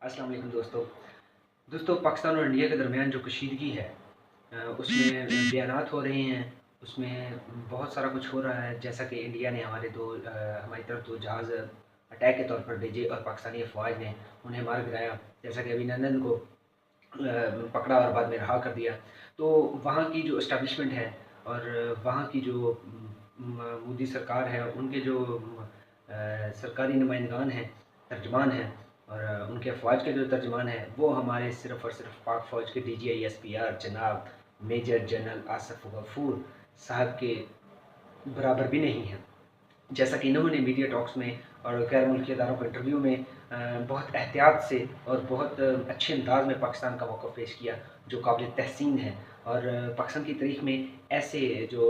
अस्सलाम वालेकुम दोस्तों पाकिस्तान और इंडिया के दरमियान जो कशीदगी है उसमें बयानात हो रहे हैं। उसमें बहुत सारा कुछ हो रहा है, जैसा कि इंडिया ने हमारी तरफ दो जहाज़ अटैक के तौर पर भेजे और पाकिस्तानी अफवाज ने उन्हें मार गिराया, जैसा कि अभिनंदन को पकड़ा और बाद में रहा कर दिया। तो वहाँ की जो इस्टेब्लिशमेंट है और वहाँ की जो मोदी सरकार है, उनके जो सरकारी नुमाइंदगान हैं, तर्जमान हैं और उनके अफवाज के जो तर्जमान हैं, वो हमारे सिर्फ़ और सिर्फ पाक फ़ौज के DGISPR जनाब मेजर जनरल आसफ़ गफ़ूर साहब के बराबर भी नहीं हैं। जैसा कि इन्होंने मीडिया टॉक्स में और गैर मुल्की अदारों को इंटरव्यू में बहुत एहतियात से और बहुत अच्छे अंदाज में पाकिस्तान का मौक़िफ़ पेश किया, जो काबिल तहसीन है। और पाकिस्तान की तारीख़ में ऐसे जो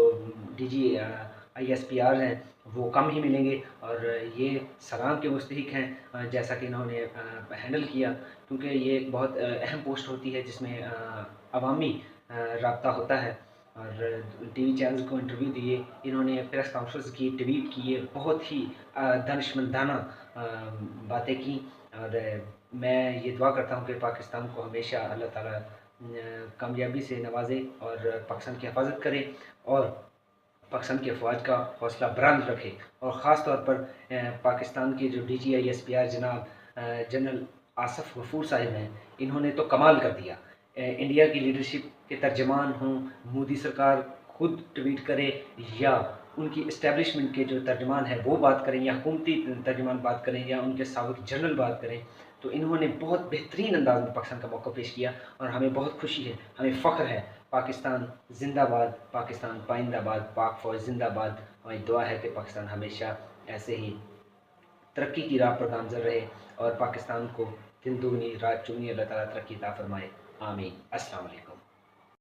DGISPR हैं वो कम ही मिलेंगे और ये सलाम के मुस्तहिक हैं, जैसा कि इन्होंने हैंडल किया, क्योंकि ये एक बहुत अहम पोस्ट होती है जिसमें अवामी राब्ता होता है। और टीवी चैनल्स को इंटरव्यू दिए, इन्होंने प्रेस कॉन्फ्रेंस की, ट्वीट किए, बहुत ही दानिशमंदाना बातें की। और मैं ये दुआ करता हूँ कि पाकिस्तान को हमेशा अल्लाह ताला कामयाबी से नवाजे और पाकिस्तान की हिफाजत करे और पाकिस्तान की अफवाज का हौसला बुलंद रखे। और ख़ास तौर पर पाकिस्तान के जो DGISPR जनाब जनरल आसफ़ गफ़ूर साहिब हैं, इन्होंने तो कमाल कर दिया। इंडिया की लीडरशिप के तर्जमान हों, मोदी सरकार खुद ट्वीट करे या उनकी इस्टेब्लिशमेंट के जो तर्जमान हैं वो बात करें या हुकूमती तर्जमान बात करें या उनके साबिक़ जनरल बात करें, तो इन्होंने बहुत बेहतरीन अंदाज़ में पाकिस्तान का मौक़िफ़ पेश किया और हमें बहुत खुशी है, हमें फ़ख्र है। पाकिस्तान ज़िंदाबाद, पाकिस्तान पाइंदाबाद, पाक फ़ौज ज़िंदाबाद। हमारी दुआ है कि पाकिस्तान हमेशा ऐसे ही तरक्की की राह पर गामज़न रहे और पाकिस्तान को दिन दुगनी रात चौगुनी अल्लाह ताला तरक्की अता फ़रमाए। आमीन। अस्सलाम वालेकुम।